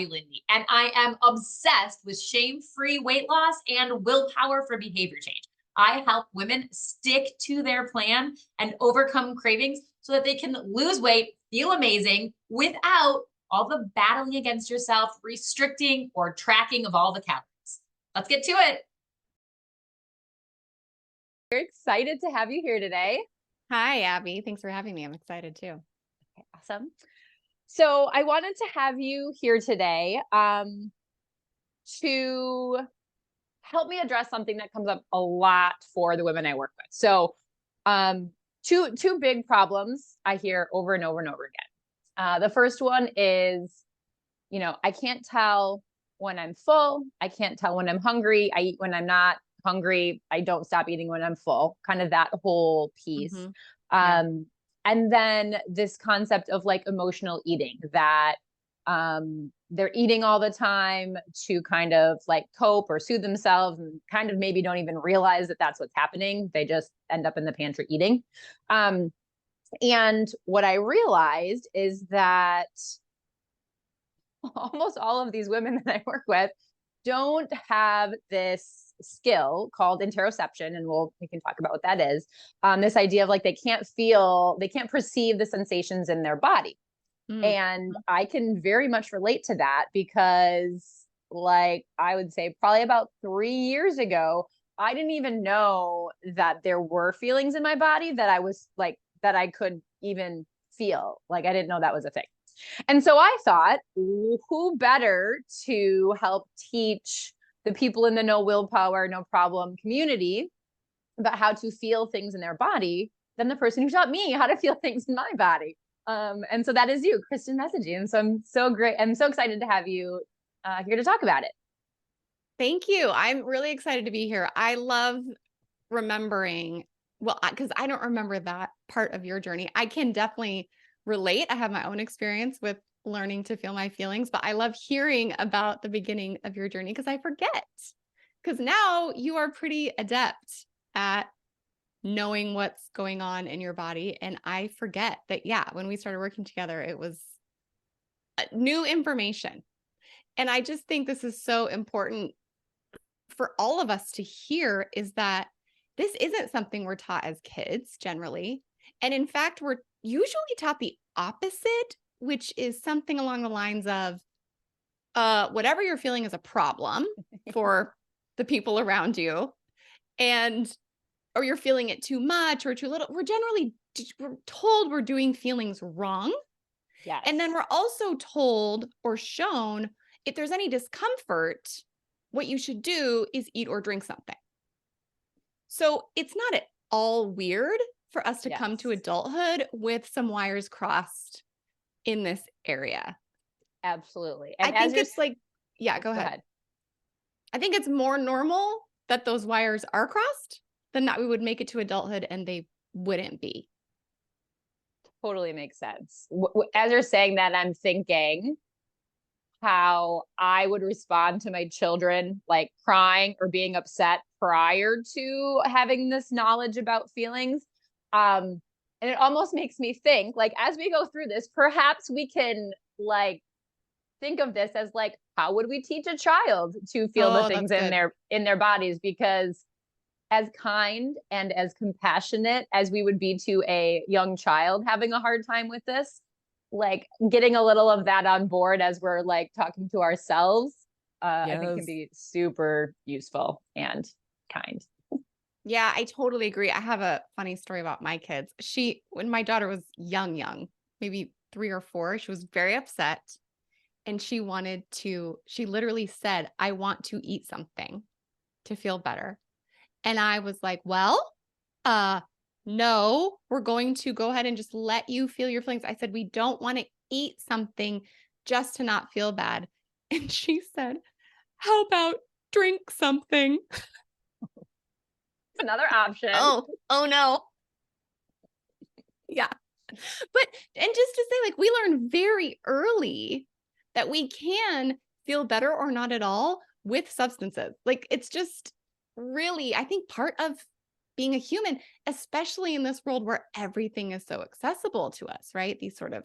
Abbi Linde, and I am obsessed with shame-free weight loss and willpower for behavior change. I help women stick to their plan and overcome cravings so that they can lose weight, feel amazing without all the battling against yourself, restricting, or tracking of all the calories. Let's get to it. We're excited to have you here today. Hi, Abby. Thanks for having me. I'm excited too. Okay, awesome. So I wanted to have you here today to help me address something that comes up a lot for the women I work with. So two big problems I hear over and over and over again. The first one is, I can't tell when I'm full. I can't tell when I'm hungry. I eat when I'm not hungry. I don't stop eating when I'm full. Kind of that whole piece. Mm-hmm. Yeah. And then this concept of like emotional eating, that they're eating all the time to kind of like cope or soothe themselves, and kind of maybe don't even realize that that's what's happening. They just end up in the pantry eating. And what I realized is that almost all of these women that I work with don't have this skill called interoception, and we can talk about what that is. This idea of like they can't perceive the sensations in their body. And I can very much relate to that because, like, I would say probably about 3 years ago, I didn't even know that there were feelings in my body that I could even feel. Like, I didn't know that was a thing. And so I thought, who better to help teach the people in the no willpower, no problem community about how to feel things in their body than the person who taught me how to feel things in my body. And so that is you, Kristin Messegee. And so I'm so excited to have you here to talk about it. Thank you. I'm really excited to be here. I love remembering, because I don't remember that part of your journey. I can definitely relate. I have my own experience with learning to feel my feelings, but I love hearing about the beginning of your journey because I forget. Because now you are pretty adept at knowing what's going on in your body. And I forget that, when we started working together, it was new information. And I just think this is so important for all of us to hear, is that this isn't something we're taught as kids generally. And in fact, we're usually taught the opposite, which is something along the lines of whatever you're feeling is a problem for the people around you. Or you're feeling it too much or too little. We're told we're doing feelings wrong. Yes. And then we're also told or shown if there's any discomfort, what you should do is eat or drink something. So it's not at all weird for us to come to adulthood with some wires crossed in this area. Absolutely. And I think it's like, go ahead. I think it's more normal that those wires are crossed than that we would make it to adulthood and they wouldn't be. Totally makes sense. As you're saying that, I'm thinking how I would respond to my children, like crying or being upset prior to having this knowledge about feelings. And it almost makes me think, like, as we go through this, perhaps we can like think of this as like, how would we teach a child to feel the things in their bodies? Because as kind and as compassionate as we would be to a young child having a hard time with this, like getting a little of that on board as we're like talking to ourselves, I think can be super useful and kind. Yeah, I totally agree. I have a funny story about my kids. When my daughter was young, maybe 3 or 4, she was very upset and she literally said, "I want to eat something to feel better." And I was like, well, no, we're going to go ahead and just let you feel your feelings. I said, we don't want to eat something just to not feel bad. And she said, how about drink something? Another option. Oh no. Yeah. And just to say, like, we learn very early that we can feel better or not at all with substances. Like, it's just really, I think, part of being a human, especially in this world where everything is so accessible to us, right? These sort of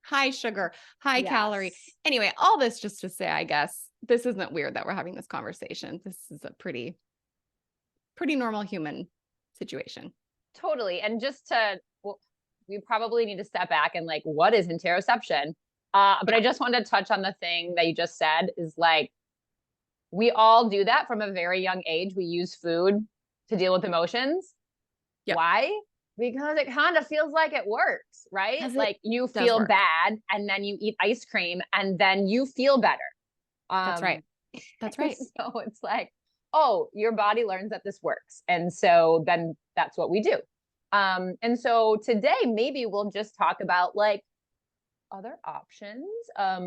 high sugar, high calorie. Yes. Anyway, all this just to say, I guess this isn't weird that we're having this conversation. This is a pretty normal human situation. Totally. And just to, well, we probably need to step back and like, what is interoception? But I just wanted to touch on the thing that you just said is like, we all do that from a very young age. We use food to deal with emotions. Yep. Why? Because it kind of feels like it works, right? Like you feel bad and then you eat ice cream and then you feel better. That's right. That's right. So it's like, oh, your body learns that this works. And so then that's what we do. And so today, maybe we'll just talk about like other options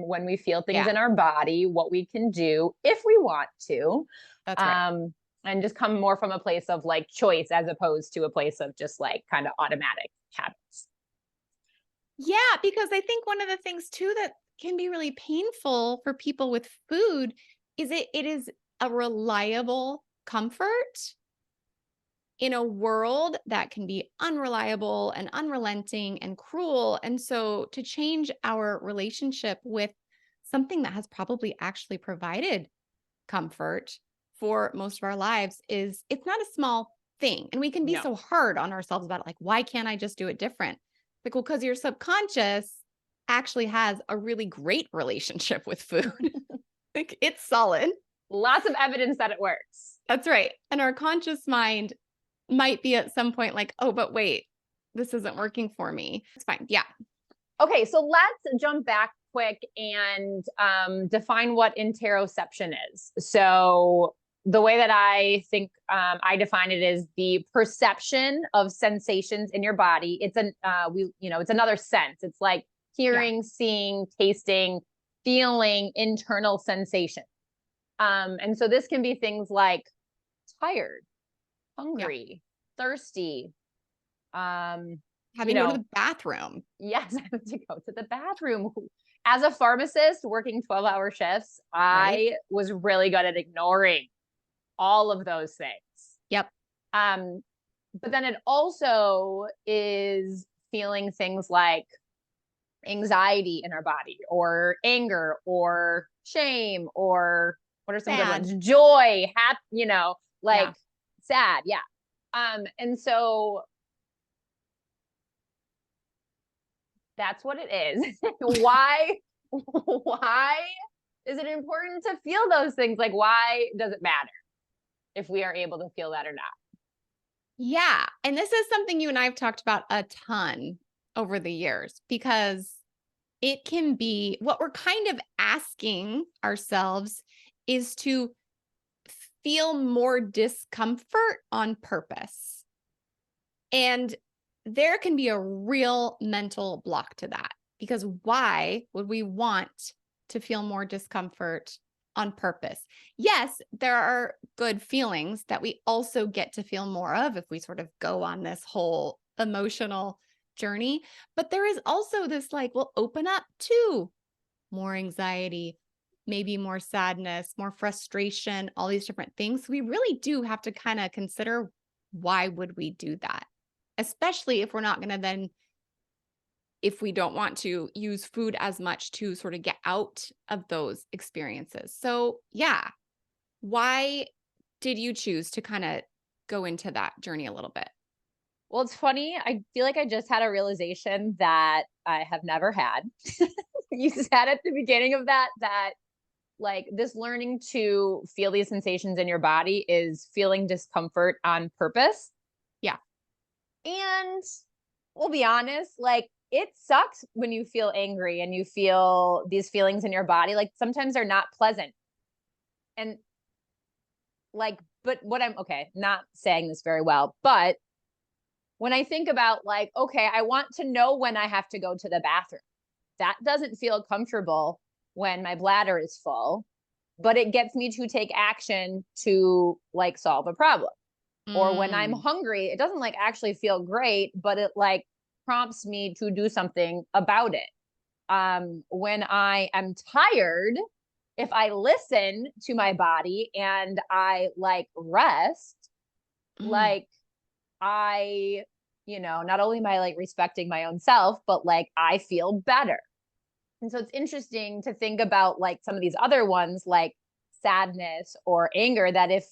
when we feel things in our body, what we can do if we want to. That's right. And just come more from a place of like choice as opposed to a place of just like kind of automatic habits. Yeah, because I think one of the things too that can be really painful for people with food is it is a reliable comfort in a world that can be unreliable and unrelenting and cruel. And so to change our relationship with something that has probably actually provided comfort for most of our lives it's not a small thing. And we can be so hard on ourselves about it. Like, why can't I just do it different? Like, well, because your subconscious actually has a really great relationship with food. Like, it's solid. Lots of evidence that it works. That's right. And our conscious mind might be at some point like, oh, but wait, this isn't working for me. It's fine. Yeah. Okay. So let's jump back quick and define what interoception is. So the way that I think I define it is the perception of sensations in your body. It's it's another sense. It's like hearing, seeing, tasting, feeling internal sensation. And so this can be things like tired, hungry, thirsty, having to go to the bathroom. Yes, having to go to the bathroom. As a pharmacist working 12-hour shifts, I was really good at ignoring all of those things. Yep. But then it also is feeling things like anxiety in our body or anger or shame or what are some good ones? Joy, happy, sad. Yeah. And so that's what it is. Why is it important to feel those things? Like, why does it matter if we are able to feel that or not? Yeah. And this is something you and I have talked about a ton over the years, because it can be what we're kind of asking ourselves is to feel more discomfort on purpose. And there can be a real mental block to that, because why would we want to feel more discomfort on purpose? Yes, there are good feelings that we also get to feel more of if we sort of go on this whole emotional journey. But there is also this like, we'll open up to more anxiety, maybe more sadness, more frustration, all these different things. We really do have to kind of consider, why would we do that? Especially if we're not going to then, if we don't want to use food as much to sort of get out of those experiences. So yeah, why did you choose to kind of go into that journey a little bit? Well, it's funny. I feel like I just had a realization that I have never had. You said at the beginning of that like this learning to feel these sensations in your body is feeling discomfort on purpose. Yeah. And we'll be honest, like it sucks when you feel angry and you feel these feelings in your body. Like sometimes they're not pleasant. And like, but what not saying this very well, but when I think about like, okay, I want to know when I have to go to the bathroom. That doesn't feel comfortable when my bladder is full, but it gets me to take action to like solve a problem. Or when I'm hungry, it doesn't like actually feel great, but it like prompts me to do something about it. When I am tired, if I listen to my body and I like rest, like I, not only am I like respecting my own self, but like I feel better. And so it's interesting to think about like some of these other ones like sadness or anger, that if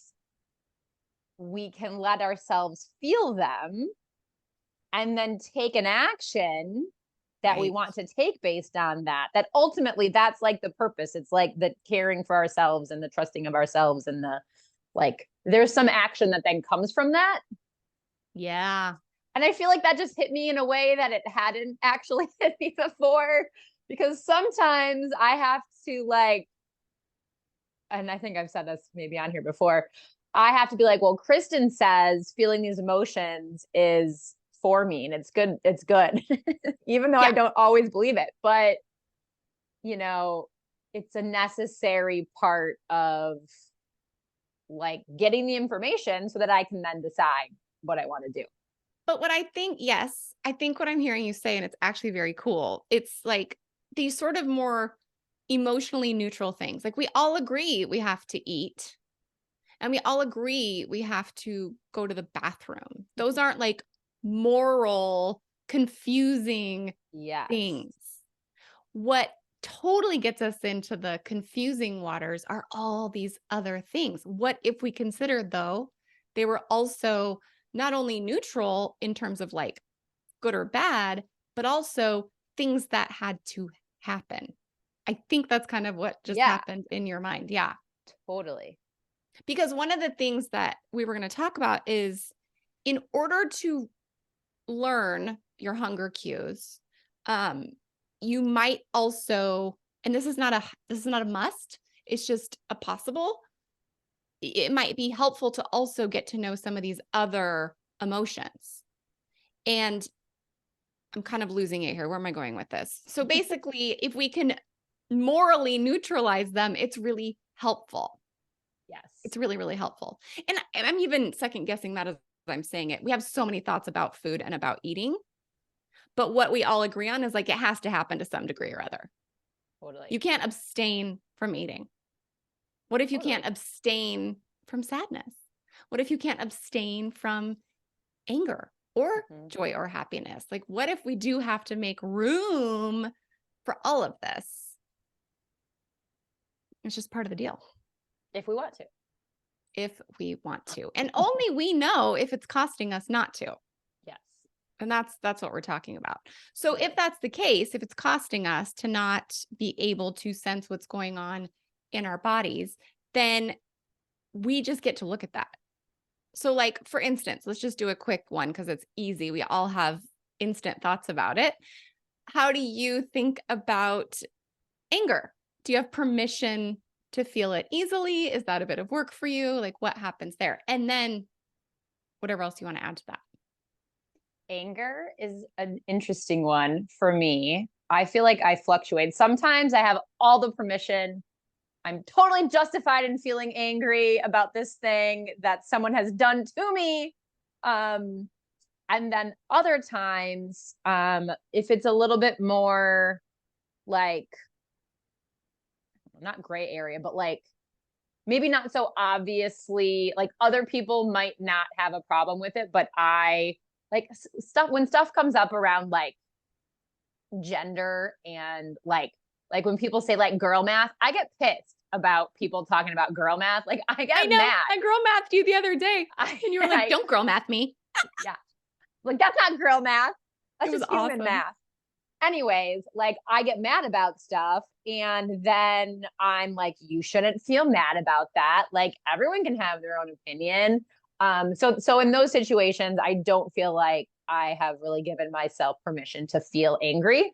we can let ourselves feel them and then take an action that we Right. want to take based on that, that ultimately that's like the purpose. It's like the caring for ourselves and the trusting of ourselves and the like, there's some action that then comes from that. Yeah. And I feel like that just hit me in a way that it hadn't actually hit me before, because sometimes I have to like, and I think I've said this maybe on here before, I have to be like, well, Kristin says feeling these emotions is for me and it's good. It's good. Even though I Yeah. don't always believe it, but you know, it's a necessary part of like getting the information so that I can then decide what I want to do. But what I think, yes, I think what I'm hearing you say, and it's actually very cool, it's like these sort of more emotionally neutral things. Like we all agree we have to eat, and we all agree we have to go to the bathroom. Those aren't like moral, confusing Yes. things. What totally gets us into the confusing waters are all these other things. What if we consider, though, they were also not only neutral in terms of like good or bad, but also things that had to happen? I think that's kind of what just Yeah, happened in your mind. Yeah. totally. Because one of the things that we were going to talk about is in order to learn your hunger cues, you might also, and this is not a must, it's just a possible, it might be helpful to also get to know some of these other emotions. And I'm kind of losing it here. Where am I going with this? So basically, if we can morally neutralize them, it's really helpful. Yes. It's really, really helpful. And I'm even second guessing that as I'm saying it. We have so many thoughts about food and about eating, but what we all agree on is like it has to happen to some degree or other. Totally. You can't abstain from eating. What if you Totally. can't abstain from sadness? What if you can't abstain from anger or joy or happiness? Like, what if we do have to make room for all of this? It's just part of the deal. If we want to. If we want to. And only we know if it's costing us not to. Yes. And that's what we're talking about. So if that's the case, if it's costing us to not be able to sense what's going on in our bodies, then we just get to look at that. So like, for instance, let's just do a quick one because it's easy. We all have instant thoughts about it. How do you think about anger? Do you have permission to feel it easily? Is that a bit of work for you? Like what happens there? And then whatever else you want to add to that. Anger is an interesting one for me. I feel like I fluctuate. Sometimes I have all the permission. I'm totally justified in feeling angry about this thing that someone has done to me. And then other times, if it's a little bit more like, not gray area, but like maybe not so obviously, like other people might not have a problem with it, but I like stuff when stuff comes up around like gender and like when people say like girl math, I get pissed about people talking about girl math. Like I get I know. mad. I girl mathed you the other day. And you were like, don't girl math me. Yeah. Like that's not girl math. That's It was just human awesome. math. Anyways, like I get mad about stuff and then I'm like, you shouldn't feel mad about that. Like everyone can have their own opinion. So in those situations, I don't feel like I have really given myself permission to feel angry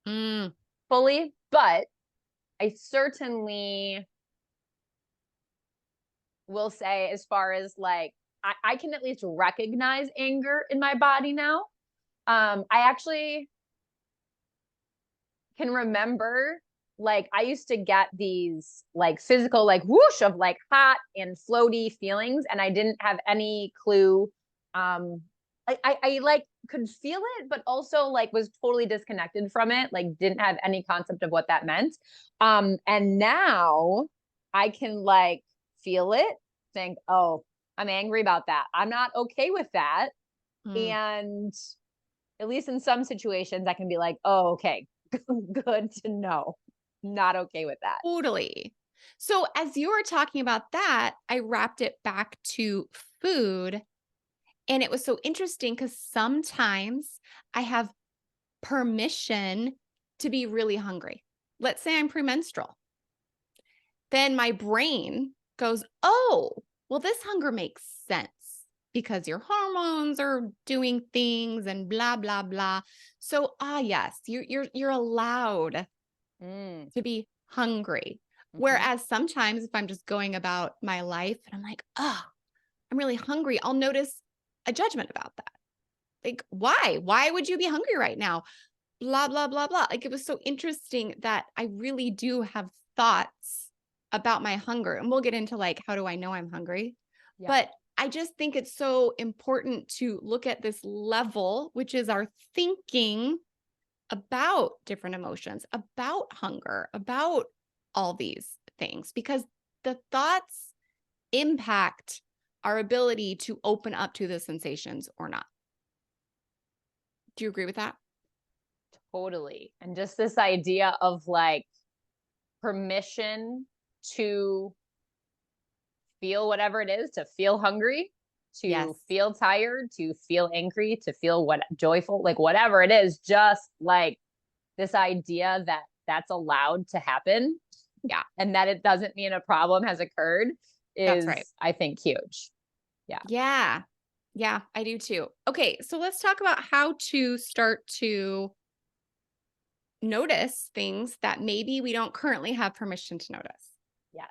fully, but I certainly will say as far as like, I can at least recognize anger in my body now. I actually can remember like I used to get these like physical like whoosh of like hot and floaty feelings and I didn't have any clue. I like could feel it, but also like was totally disconnected from it, like didn't have any concept of what that meant. And now I can like feel it, think, oh, I'm angry about that. I'm not okay with that. And at least in some situations, I can be like, oh, okay, good to know. Not okay with that. Totally. So as you were talking about that, I wrapped it back to food. And it was so interesting because sometimes I have permission to be really hungry. Let's say I'm premenstrual. Then my brain goes, oh, well, this hunger makes sense because your hormones are doing things and blah, blah, blah. So, yes, you're allowed to be hungry. Whereas sometimes if I'm just going about my life and I'm like, oh, I'm really hungry, I'll notice a judgment about that. Like, why? Why would you be hungry right now? Blah, blah, blah, blah. Like, it was so interesting that I really do have thoughts about my hunger. And we'll get into like, how do I know I'm hungry? Yeah. But I just think it's so important to look at this level, which is our thinking about different emotions, about hunger, about all these things, because the thoughts impact our ability to open up to the sensations or not. Do you agree with that? Totally. And just this idea of like permission to feel whatever it is, to feel hungry, to Yes. feel tired, to feel angry, to feel joyful, like whatever it is, just like this idea that that's allowed to happen. Yeah. And that it doesn't mean a problem has occurred That's is, right. I think, huge. Yeah. Yeah, I do too. Okay, so let's talk about how to start to notice things that maybe we don't currently have permission to notice. Yes.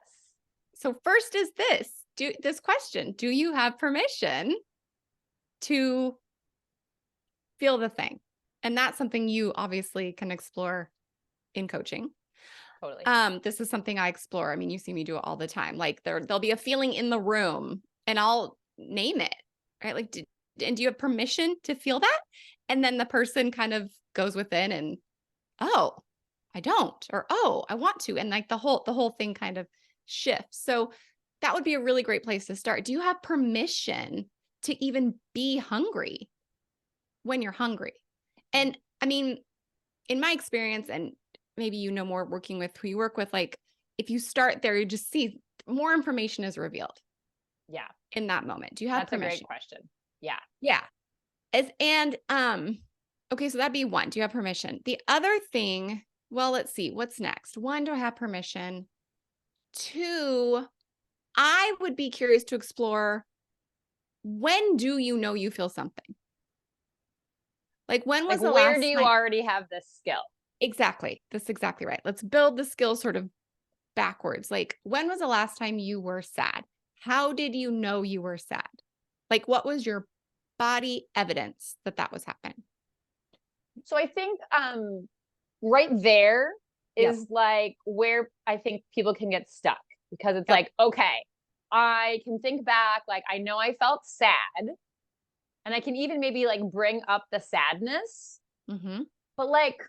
So first is this question, do you have permission to feel the thing? And that's something you obviously can explore in coaching. Totally. This is something I explore. I mean, you see me do it all the time. Like there'll be a feeling in the room and I'll name it, right? Like, and do you have permission to feel that? And then the person kind of goes within and, oh, I don't, or, oh, I want to. And like the whole thing kind of shifts. So that would be a really great place to start. Do you have permission to even be hungry when you're hungry? And I mean, in my experience, and maybe you know more working with who you work with, like if you start there, you just see more information is revealed. Yeah. In that moment. Do you have That's permission? a great question. Yeah. Yeah. Okay, so that'd be one. Do you have permission? The other thing, well, let's see. What's next? One, do I have permission? Two, I would be curious to explore, when do you know you feel something? Like when was Like, the where last do you time? already have this skill? Exactly. That's exactly right. Let's build the skill sort of backwards. Like, when was the last time you were sad? How did you know you were sad? Like, what was your body evidence that that was happening? So I think right there Yep. is like where I think people can get stuck, because it's Yep. like, okay, I can think back, like I know I felt sad, and I can even maybe like bring up the sadness, Mm-hmm. but like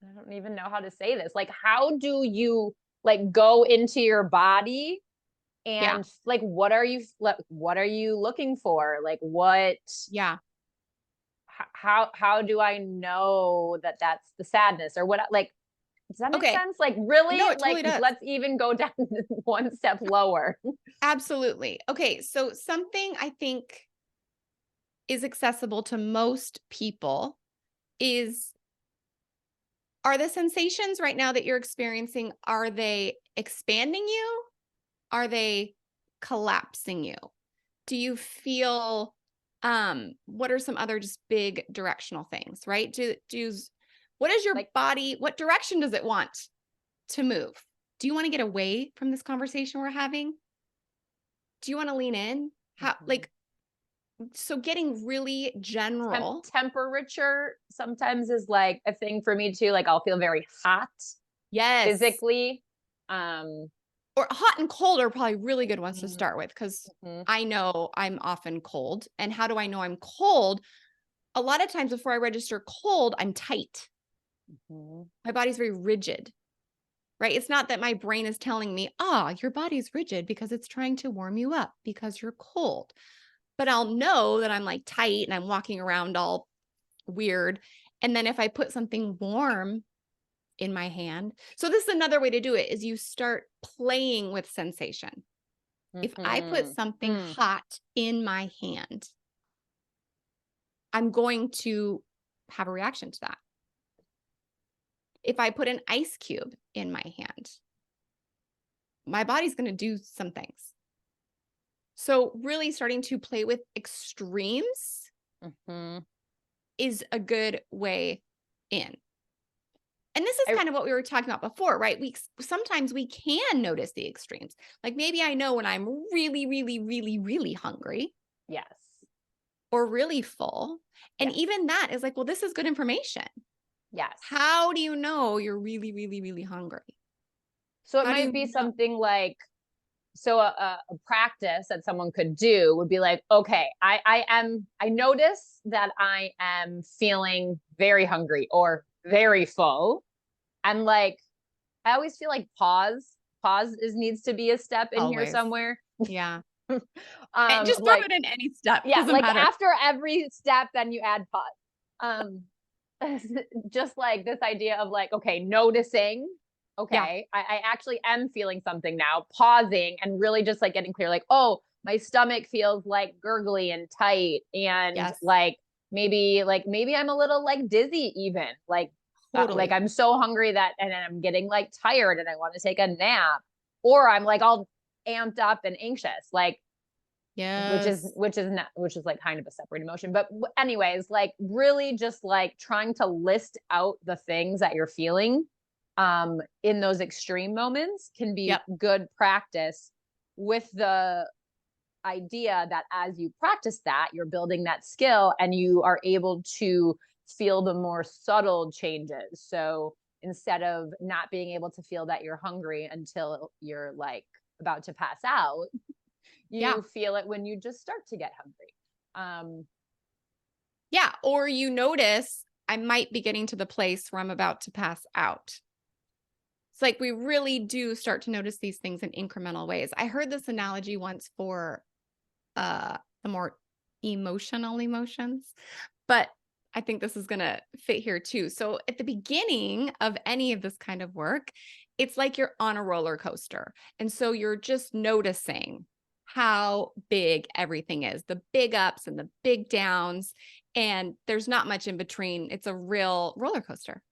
I don't even know how to say this. Like, how do you like go into your body and like what are you looking for? Like what Yeah. how do I know that that's the sadness or what, like, does that make Okay. sense? Like really, No, it like totally does. let's even go down one step lower. Absolutely. Okay. So something I think is accessible to most people is, are the sensations right now that you're experiencing, are they expanding you? Are they collapsing you? Do you feel, what are some other just big directional things, right? What is your Like- body, what direction does it want to move? Do you want to get away from this conversation we're having? Do you want to lean in? How, like, so getting really general. Temperature sometimes is like a thing for me too. Like I'll feel very hot Yes. physically. Or hot and cold are probably really good ones to start with, because Mhm. I know I'm often cold. And how do I know I'm cold? A lot of times before I register cold, I'm tight. My body's very rigid, right? It's not that my brain is telling me, your body's rigid because it's trying to warm you up because you're cold. But I'll know that I'm like tight and I'm walking around all weird. And then if I put something warm in my hand, so this is another way to do it, is you start playing with sensation. If I put something hot in my hand, I'm going to have a reaction to that. If I put an ice cube in my hand, my body's going to do some things. So really starting to play with extremes is a good way in. And this is kind of what we were talking about before, right? Sometimes we can notice the extremes. Like maybe I know when I'm really, really, really, really hungry. Yes. Or really full. And Yes. even that is like, well, this is good information. Yes. How do you know you're really, really, really hungry? So it might be something like, so a practice that someone could do would be like, okay, I notice that I am feeling very hungry or very full. And like, I always feel like pause needs to be a step in here somewhere. Yeah. And just throw it in any step. Yeah. Doesn't like matter. after every step, then you add pause. Just like this idea of like, okay, noticing, okay, I actually am feeling something now, pausing and really just like getting clear, like, oh, my stomach feels like gurgly and tight. And like, maybe I'm a little like dizzy even, like, like I'm so hungry that, and then I'm getting like tired and I want to take a nap, or I'm like all amped up and anxious, like, which is like kind of a separate emotion. But anyways, like really just like trying to list out the things that you're feeling in those extreme moments can be good practice, with the idea that as you practice that, you're building that skill and you are able to feel the more subtle changes. So instead of not being able to feel that you're hungry until you're like about to pass out, you feel it when you just start to get hungry. Or you notice I might be getting to the place where I'm about to pass out. It's like we really do start to notice these things in incremental ways. I heard this analogy once for the more emotional emotions, but I think this is going to fit here too. So at the beginning of any of this kind of work, it's like you're on a roller coaster. And so you're just noticing how big everything is, the big ups and the big downs, and there's not much in between. It's a real roller coaster.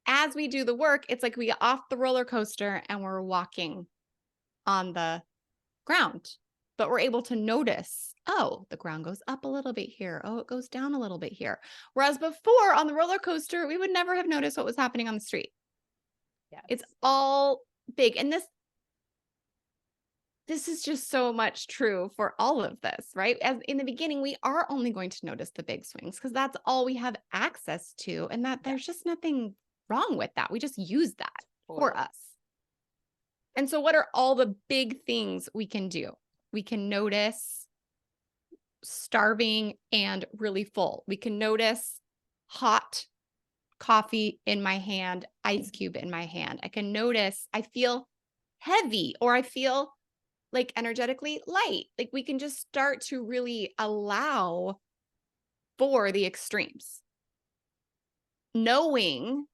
As we do the work, it's like we get off the roller coaster and we're walking on the ground, but we're able to notice, oh, the ground goes up a little bit here. Oh, it goes down a little bit here. Whereas before on the roller coaster, we would never have noticed what was happening on the street. Yeah. It's all big. And this is just so much true for all of this, right? As in the beginning, we are only going to notice the big swings because that's all we have access to. And that there's just nothing wrong with that. We just use that for us. And so what are all the big things we can do? We can notice starving and really full. We can notice hot coffee in my hand, ice cube in my hand. I can notice I feel heavy or I feel like energetically light. Like we can just start to really allow for the extremes. Knowing,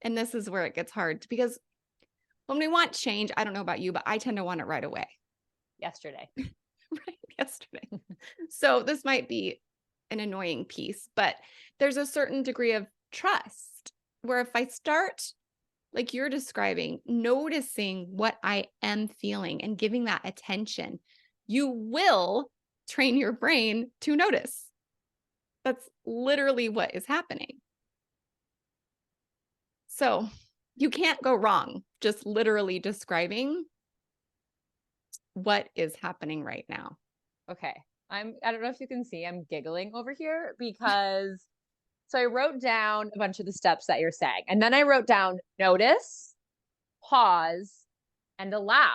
and this is where it gets hard, because when we want change, I don't know about you, but I tend to want it right away. Yesterday. Right, yesterday. So this might be an annoying piece, but there's a certain degree of trust where if I start, like you're describing, noticing what I am feeling and giving that attention, you will train your brain to notice. That's literally what is happening. So you can't go wrong just literally describing what is happening right now. Okay. I don't know if you can see, I'm giggling over here because so I wrote down a bunch of the steps that you're saying. And then I wrote down notice, pause, and allow.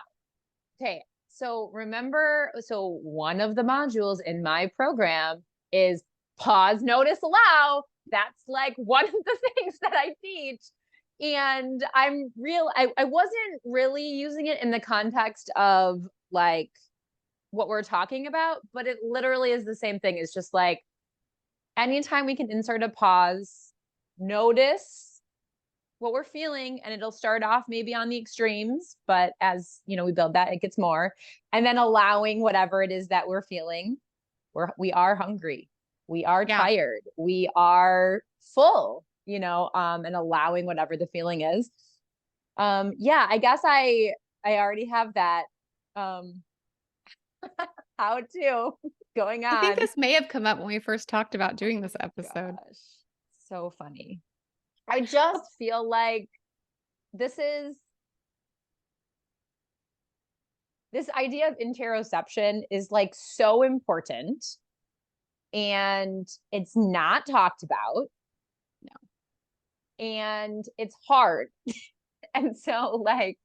Okay. So remember, so one of the modules in my program is pause, notice, allow. That's like one of the things that I teach. And I wasn't really using it in the context of like what we're talking about, but it literally is the same thing. It's just like, anytime we can insert a pause, notice what we're feeling, and it'll start off maybe on the extremes, but as you know, we build that, it gets more, and then allowing whatever it is that we're feeling. We are hungry, we are Yeah. tired, we are full, and allowing whatever the feeling is. Yeah, I guess I already have that how to going on. I think this may have come up when we first talked about doing this episode. Gosh, so funny. I just feel like this idea of interoception is like so important, and it's not talked about. No. And it's hard. And so like,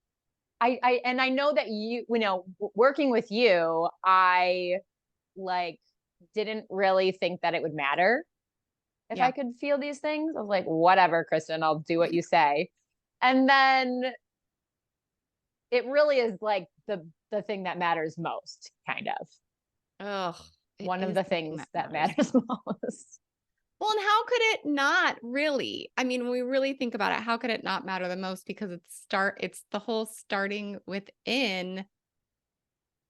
I know that working with you, I like didn't really think that it would matter if I could feel these things. I was like, whatever, Kristin, I'll do what you say. And then it really is like the thing that matters most, kind of. One of the things that matters most. Well, and how could it not really? I mean, when we really think about it, how could it not matter the most? Because it's the whole starting within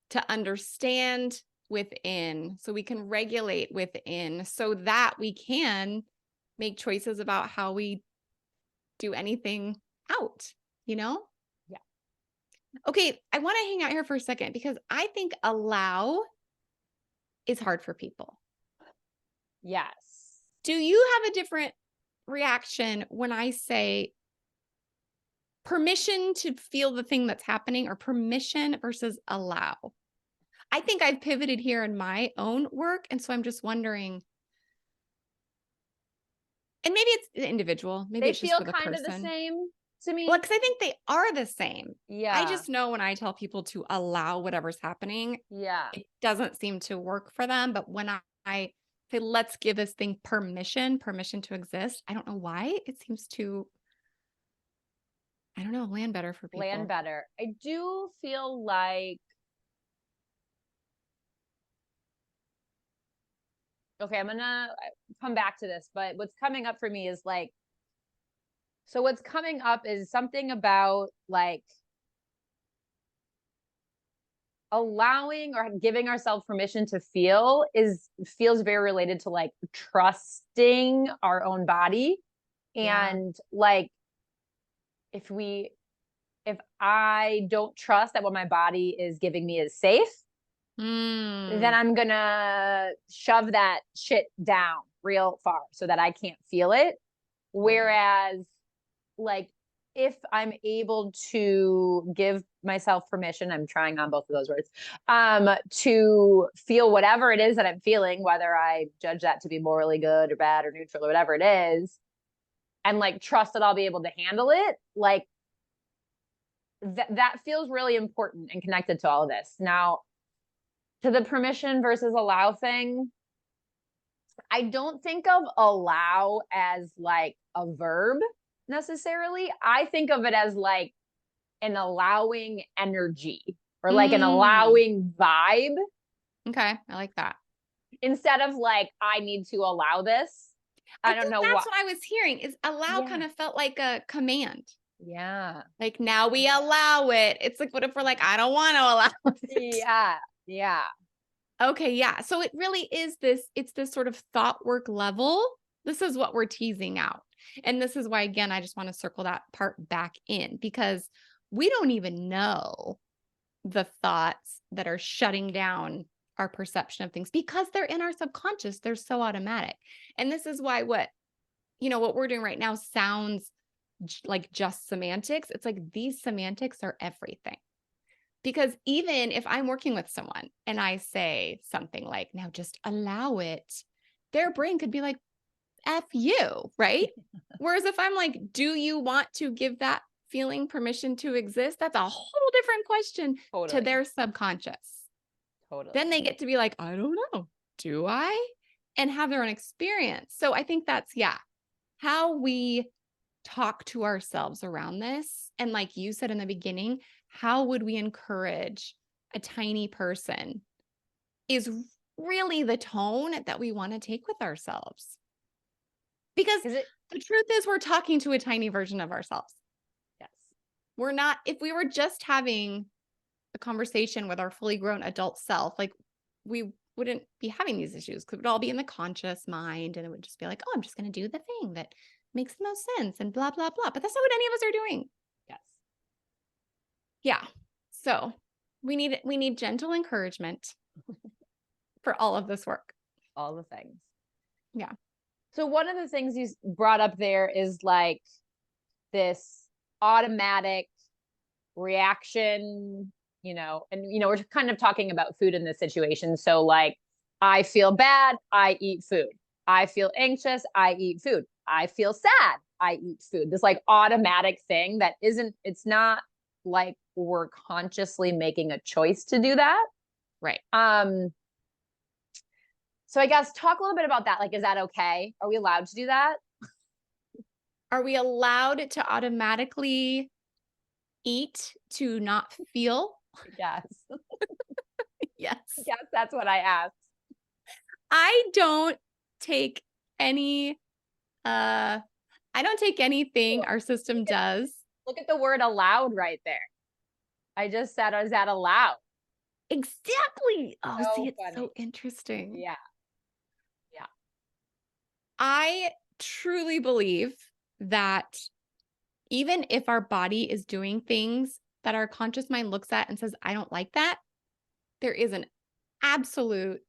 to understand within, so we can regulate within, so that we can make choices about how we do anything out, Yeah. Okay, I want to hang out here for a second because I think allow is hard for people. Yes. Do you have a different reaction when I say permission to feel the thing that's happening, or permission versus allow? I think I've pivoted here in my own work. And so I'm just wondering, and maybe it's individual. Maybe they it's just feel for the kind person. of the same to me. Well, because I think they are the same. Yeah. I just know when I tell people to allow whatever's happening, it doesn't seem to work for them. But when I say, let's give this thing permission to exist, I don't know why it seems to, I don't know, land better for people. Land better. I do feel like, okay, I'm gonna come back to this, but what's coming up for me is like, so what's coming up is something about like allowing or giving ourselves permission to feel feels very related to like trusting our own body. And like, if I don't trust that what my body is giving me is safe, then I'm gonna shove that shit down real far so that I can't feel it. Whereas like, if I'm able to give myself permission, I'm trying on both of those words, to feel whatever it is that I'm feeling, whether I judge that to be morally good or bad or neutral or whatever it is, and like trust that I'll be able to handle it, like that feels really important and connected to all of this. Now, to the permission versus allow thing, I don't think of allow as like a verb necessarily. I think of it as like an allowing energy, or like an allowing vibe. Okay, I like that. Instead of like, I need to allow this. I don't know. That's what I was hearing, is allow kind of felt like a command. Yeah. Like, now we allow it. It's like, what if we're like, I don't want to allow it? Yeah. Yeah. Okay. Yeah. So it really is it's this sort of thought work level. This is what we're teasing out. And this is why, again, I just want to circle that part back in, because we don't even know the thoughts that are shutting down our perception of things, because they're in our subconscious. They're so automatic. And this is why what we're doing right now sounds like just semantics. It's like these semantics are everything. Because even if I'm working with someone and I say something like, now just allow it, their brain could be like, F you, right? Whereas if I'm like, do you want to give that feeling permission to exist? That's a whole different question to their subconscious. Then they get to be like, I don't know, do I? And have their own experience. So I think that's, how we talk to ourselves around this. And like you said in the beginning, how would we encourage a tiny person is really the tone that we want to take with ourselves. Because Is it? the truth is we're talking to a tiny version of ourselves. Yes. We're not, if we were just having a conversation with our fully grown adult self, like we wouldn't be having these issues. It would all be in the conscious mind and it would just be like, oh, I'm just going to do the thing that makes the most sense and blah, blah, blah. But that's not what any of us are doing. Yes. Yeah. So we need gentle encouragement for all of this work. All the things. Yeah. So one of the things you brought up there is like this automatic reaction, and we're kind of talking about food in this situation. So like, I feel bad, I eat food. I feel anxious, I eat food. I feel sad, I eat food. This like automatic thing that it's not like we're consciously making a choice to do that. Right. So I guess talk a little bit about that. Like, is that okay? Are we allowed to do that? Are we allowed to automatically eat to not feel? Yes. Yes. Yes, that's what I asked. I don't take anything our system does. Look at the word allowed right there. I just said, is that allowed? Exactly. Oh, So see, it's funny. so interesting. Yeah. I truly believe that even if our body is doing things that our conscious mind looks at and says, I don't like that, there is an absolute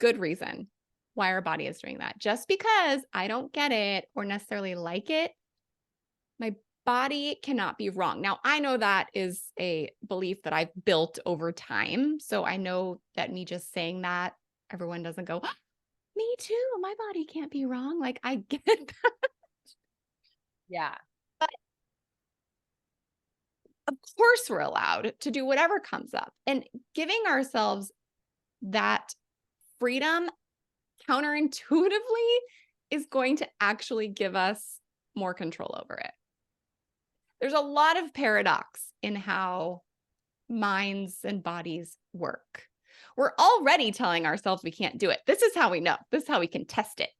good reason why our body is doing that. Just because I don't get it or necessarily like it, my body cannot be wrong. Now, I know that is a belief that I've built over time. So I know that me just saying that, everyone doesn't go, me too, my body can't be wrong. Like, I get that. Yeah. Of course, we're allowed to do whatever comes up, and giving ourselves that freedom counterintuitively is going to actually give us more control over it. There's a lot of paradox in how minds and bodies work. We're already telling ourselves we can't do it. This is how we know. This is how we can test it.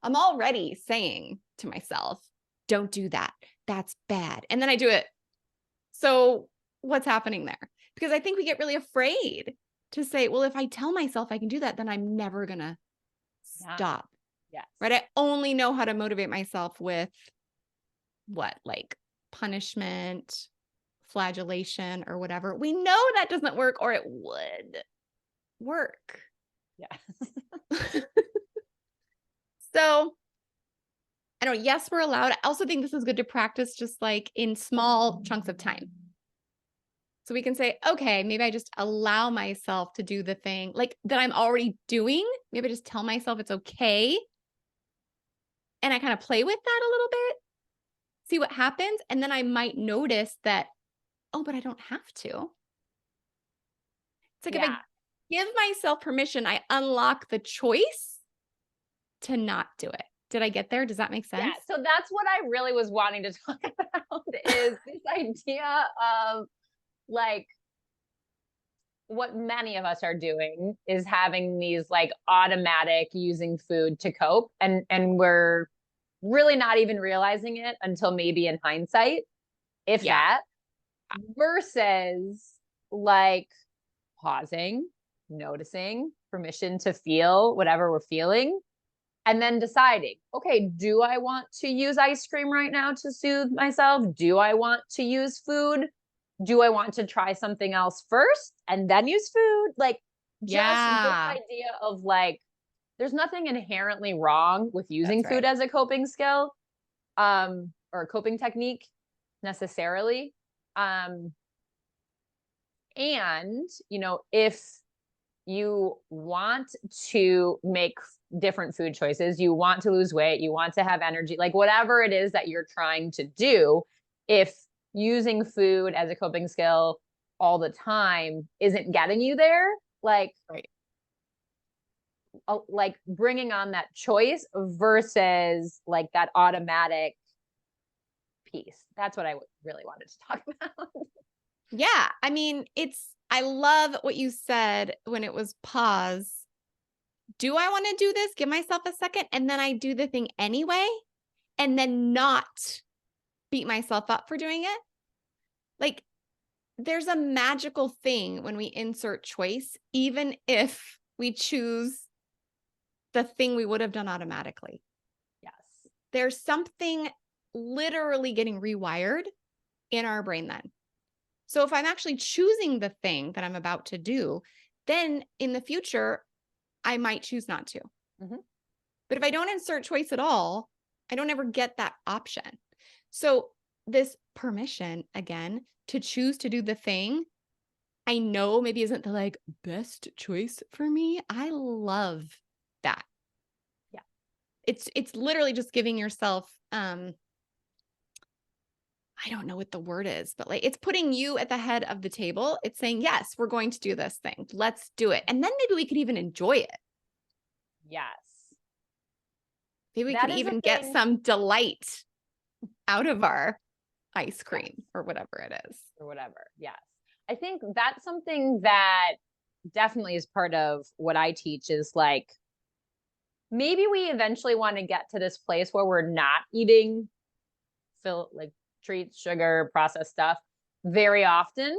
I'm already saying to myself, don't do that. That's bad. And then I do it. So what's happening there? Because I think we get really afraid to say, well, if I tell myself I can do that, then I'm never going to stop. Yes. Right. I only know how to motivate myself with what, like punishment, flagellation, or whatever. We know that doesn't work, or it would work. Yes. So I don't know. Yes, we're allowed. I also think this is good to practice just like in small chunks of time. So we can say, okay, maybe I just allow myself to do the thing like that I'm already doing. Maybe I just tell myself it's okay. And I kind of play with that a little bit, see what happens. And then I might notice that, oh, but I don't have to. It's like if I give myself permission, I unlock the choice to not do it. Did I get there? Does that make sense? Yeah. So that's what I really was wanting to talk about is this idea of like what many of us are doing is having these like automatic using food to cope. And we're really not even realizing it until maybe in hindsight, if that, versus like pausing, noticing, permission to feel whatever we're feeling, and then deciding, okay, do I want to use ice cream right now to soothe myself? Do I want to use food? Do I want to try something else first and then use food? Like, just this idea of like, there's nothing inherently wrong with using food as a coping skill, or a coping technique necessarily. And, if you want to make different food choices, you want to lose weight, you want to have energy, like whatever it is that you're trying to do, if using food as a coping skill all the time isn't getting you there, like bringing on that choice versus like that automatic piece. That's what I really wanted to talk about. Yeah. I mean, it's I love what you said when it was pause. Do I want to do this? Give myself a second. And then I do the thing anyway, and then not beat myself up for doing it. Like, there's a magical thing when we insert choice, even if we choose the thing we would have done automatically. Yes. There's something literally getting rewired in our brain then. So if I'm actually choosing the thing that I'm about to do, then in the future, I might choose not to. Mhm. But if I don't insert choice at all, I don't ever get that option. So this permission, again, to choose to do the thing I know maybe isn't the like best choice for me. I love that. Yeah. It's literally just giving yourself I don't know what the word is, but like it's putting you at the head of the table. It's saying, yes, we're going to do this thing. Let's do it. And then maybe we could even enjoy it. Yes. Maybe we That could is a even get thing- some delight out of our ice cream or whatever it is. Or whatever. Yes. I think that's something that definitely is part of what I teach is like, maybe we eventually want to get to this place where we're not eating like treats, sugar, processed stuff very often.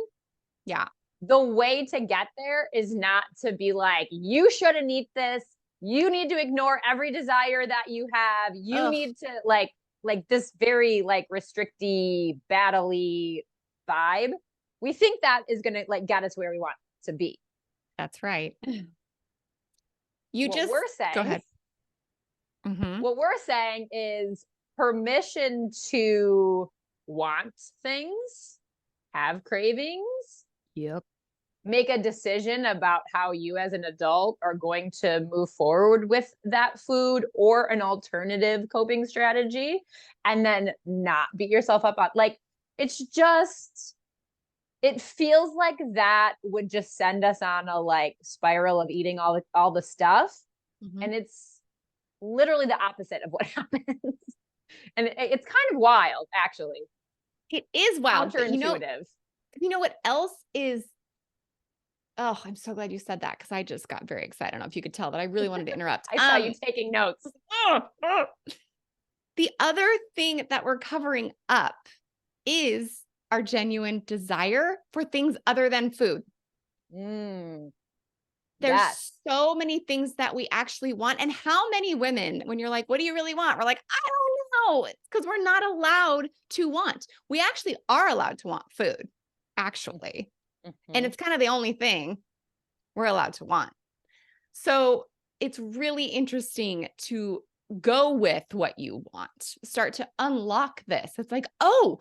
Yeah. The way to get there is not to be like, you shouldn't eat this. You need to ignore every desire that you have. You Ugh. need to like this very like restricty, battle-y vibe. We think that is going to like get us where we want to be. That's right. You What just we're saying, go ahead. Mhm. what we're saying is permission to want things, have cravings, Yep. make a decision about how you as an adult are going to move forward with that food or an alternative coping strategy, and then not beat yourself up on like it's just it feels like that would just send us on a like spiral of eating all the stuff, Mhm. and it's literally the opposite of what happens. And it's kind of wild, actually. It is wild, but you know Counterintuitive. what else is oh, I'm so glad you said that because I just got very excited. I don't know if you could tell that I really wanted to interrupt. I saw you taking notes. The other thing that we're covering up is our genuine desire for things other than food. Mm, There's yes. so many things that we actually want. And how many women, when you're like, what do you really want? We're like, I don't know. It's because we're not allowed to want. We actually are allowed to want food, actually. And Mhm. it's kind of the only thing we're allowed to want. So it's really interesting to go with what you want, start to unlock this. It's like, oh,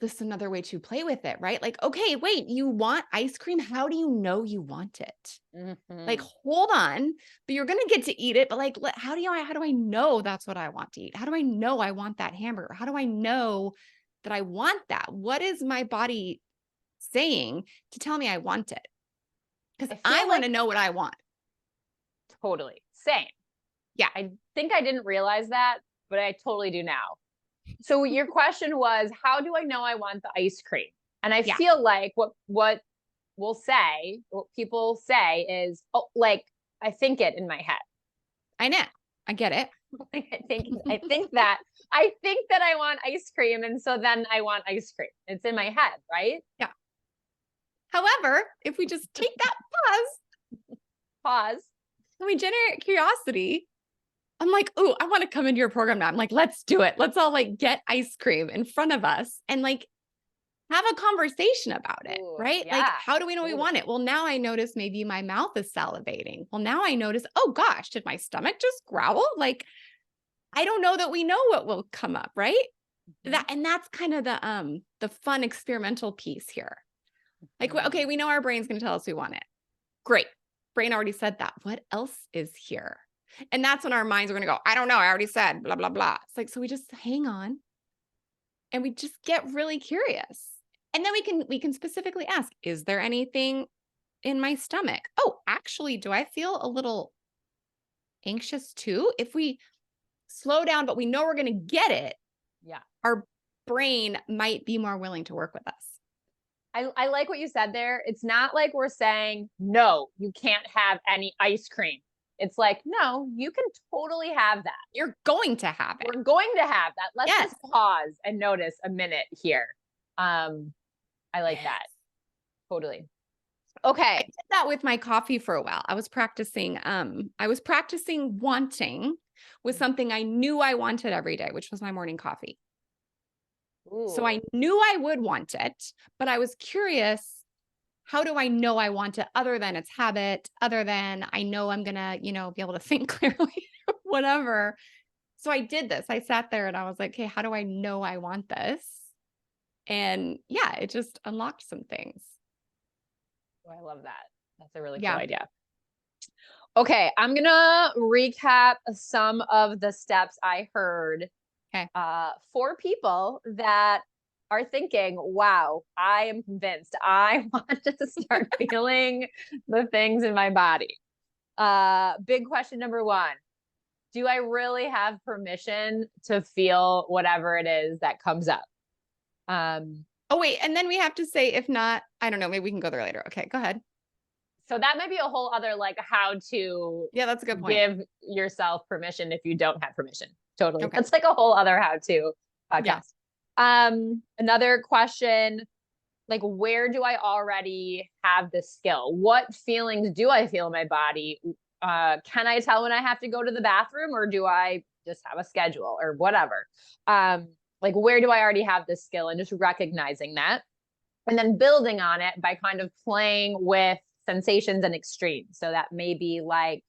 this is another way to play with it, right? Like, okay, wait, you want ice cream? How do you know you want it? Like, Mhm. hold on, but you're going to get to eat it. But like, how do I know that's what I want to eat? How do I know I want that hamburger? How do I know that I want that? What is my body saying to tell me I want it? Because I want to know what I want. Totally. Same. Yeah. I think I didn't realize that, but I totally do now. So your question was, how do I know I want the ice cream? And I feel like what people say is, oh, like, I think it in my head. I know. I get it. I think that I want ice cream. And so then I want ice cream. It's in my head, right? Yeah. However, if we just take that Pause. and we generate curiosity, I'm like, oh, I want to come into your program now. I'm like, let's do it. Let's all like get ice cream in front of us and like have a conversation about it, Ooh, right? yeah, Like, how do we know we want it? Well, now I notice maybe my mouth is salivating. Well, now I notice, oh gosh, did my stomach just growl? Like, I don't know that we know what will come up, right? Mhm. That's kind of the fun experimental piece here. Like, okay, we know our brain's going to tell us we want it. Great. Brain already said that. What else is here? And that's when our minds are going to go, I don't know. I already said blah, blah, blah. It's like, so we just hang on and we just get really curious. And then we can specifically ask, is there anything in my stomach? Oh, actually, do I feel a little anxious too? If we slow down, but we know we're going to get it, Yeah. our brain might be more willing to work with us. I like what you said there. It's not like we're saying, no, you can't have any ice cream. It's like, no, you can totally have that. You're going to have it. We're going to have that. Let's Yes. just pause and notice a minute here. I like Yes. that. Totally. I Okay. did that with my coffee for a while. I was practicing wanting with something I knew I wanted every day, which was my morning coffee. So I Ooh. knew I would want it, but I was curious, how do I know I want it other than it's habit, other than I know I'm gonna, be able to think clearly, whatever. So I did this. I sat there and I was like, okay, how do I know I want this? And yeah, it just unlocked some things. Oh, I love that. That's a really Yeah. cool idea. Okay, I'm gonna recap some of the steps I heard Okay. for people that are thinking, wow, I am convinced I want to start feeling the things in my body. Big question number one. Do I really have permission to feel whatever it is that comes up? Oh, wait. And then we have to say, if not, I don't know, maybe we can go there later. Okay, go ahead. So that might be a whole other like how to Yeah, that's a good point. give yourself permission if you don't have permission. Totally. Okay. That's like a whole other how-to podcast. Yeah. Another question, like where do I already have this skill? What feelings do I feel in my body? Can I tell when I have to go to the bathroom, or do I just have a schedule or whatever? Like where do I already have this skill, and just recognizing that, and then building on it by kind of playing with sensations and extremes. So that may be like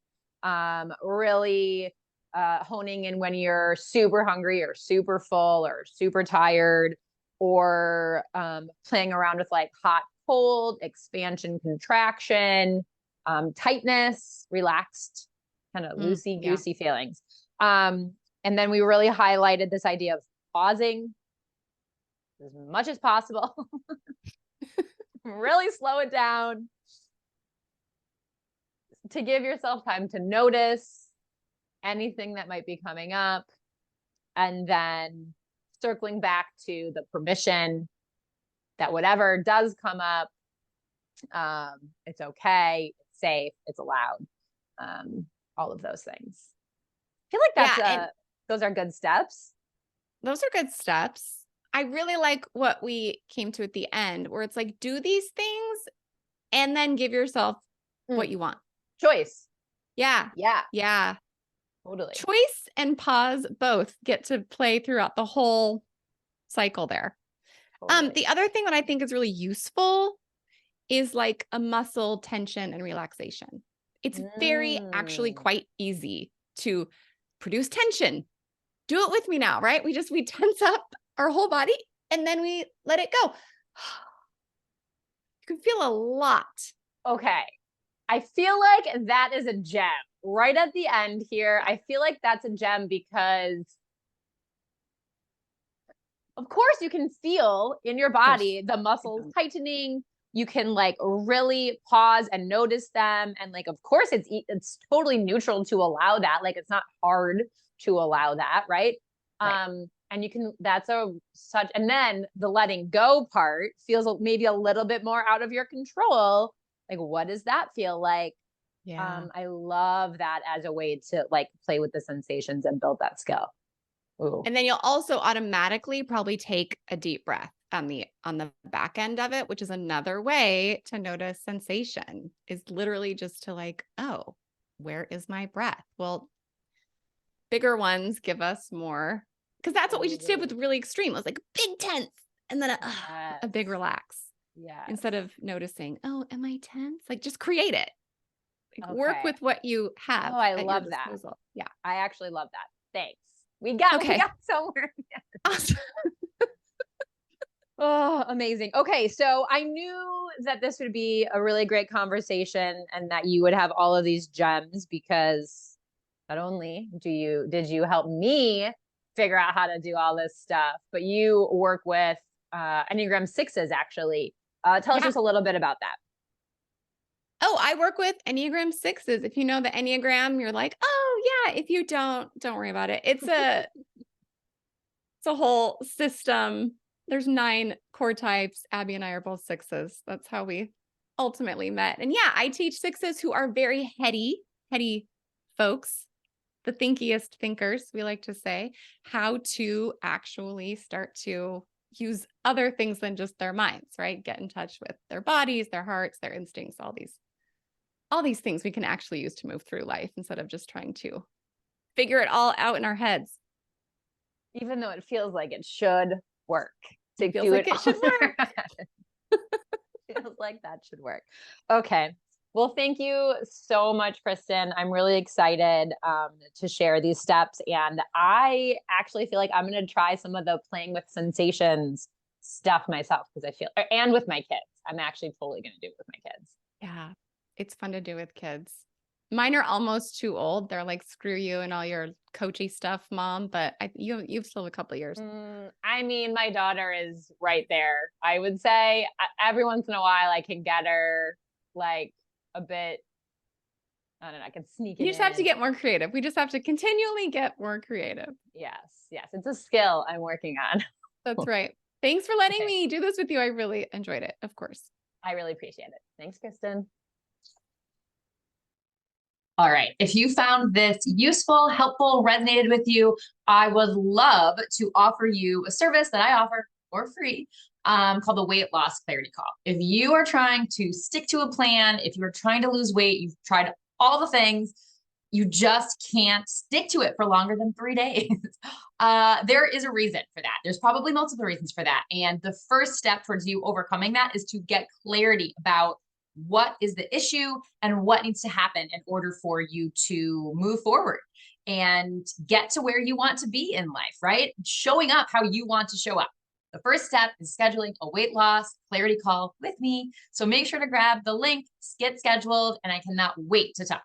really honing in when you're super hungry or super full or super tired, or playing around with like hot, cold, expansion, contraction, tightness, relaxed, kind of loosey-goosey feelings. And then we really highlighted this idea of pausing as much as possible. Really slow it down to give yourself time to notice anything that might be coming up. And then circling back to the permission that whatever does come up, it's okay, it's safe, it's allowed. All of those things. I feel like that's those are good steps. Those are good steps. I really like what we came to at the end, where it's like, do these things and then give yourself what you want. Choice. Yeah. Yeah. Yeah. Totally. Choice and pause both get to play throughout the whole cycle there. Totally. The other thing that I think is really useful is like a muscle tension and relaxation. It's very actually quite easy to produce tension. Do it with me now, right? We tense up our whole body and then we let it go. You can feel a lot. Okay. I feel like that is a gem right at the end here. I feel like that's a gem because of course you can feel in your body the muscles tightening. You can like really pause and notice them. And like, of course it's totally neutral to allow that. Like it's not hard to allow that. Right. And you can, and then the letting go part feels maybe a little bit more out of your control. Like, what does that feel like? Yeah. I love that as a way to like play with the sensations and build that skill. Ooh. And then you'll also automatically probably take a deep breath on the back end of it, which is another way to notice sensation, is literally just to like, oh, where is my breath? Well, bigger ones give us more, because that's what we just did with really extreme. It was like big tense and then a big relax. Yeah. Instead of noticing, oh, am I tense? Like just create it. Like work with what you have. Oh, I love that. Yeah. I actually love that. Thanks. We got somewhere. Awesome. Oh, amazing. Okay. So I knew that this would be a really great conversation and that you would have all of these gems, because not only did you help me figure out how to do all this stuff, but you work with Enneagram 6s actually. Tell us just a little bit about that. Oh, I work with Enneagram 6s. If you know the Enneagram, you're like, oh yeah. If you don't worry about it. It's a whole system there's 9 core types. Abby and I are both 6s. That's how we ultimately met. And yeah, I teach 6s who are very heady folks, the thinkiest thinkers, we like to say, how to actually start to use other things than just their minds, right? Get in touch with their bodies, their hearts, their instincts, all these things we can actually use to move through life instead of just trying to figure it all out in our heads. Even though it feels like it should work. It feels like it should work. Feels like that should work. Okay. Well, thank you so much, Kristin. I'm really excited to share these steps. And I actually feel like I'm going to try some of the playing with sensations stuff myself because I feel, and with my kids. I'm actually totally going to do it with my kids. Yeah, it's fun to do with kids. Mine are almost too old. They're like, screw you and all your coachy stuff, mom. But you've still have a couple of years. I mean, my daughter is right there. I would say every once in a while I can get her like a bit, I don't know, I can sneak it in. You just have to get more creative. We just have to continually get more creative. Yes. It's a skill I'm working on. That's right. Thanks for letting me do this with you. I really enjoyed it, of course. I really appreciate it. Thanks, Kristin. All right. If you found this useful, helpful, resonated with you, I would love to offer you a service that I offer for free called the Weight Loss Clarity Call. If you are trying to stick to a plan, if you are trying to lose weight, you've tried all the things, you just can't stick to it for longer than 3 days. There is a reason for that. There's probably multiple reasons for that. And the first step towards you overcoming that is to get clarity about what is the issue and what needs to happen in order for you to move forward and get to where you want to be in life, right? Showing up how you want to show up. The first step is scheduling a weight loss clarity call with me. So make sure to grab the link, get scheduled, and I cannot wait to talk.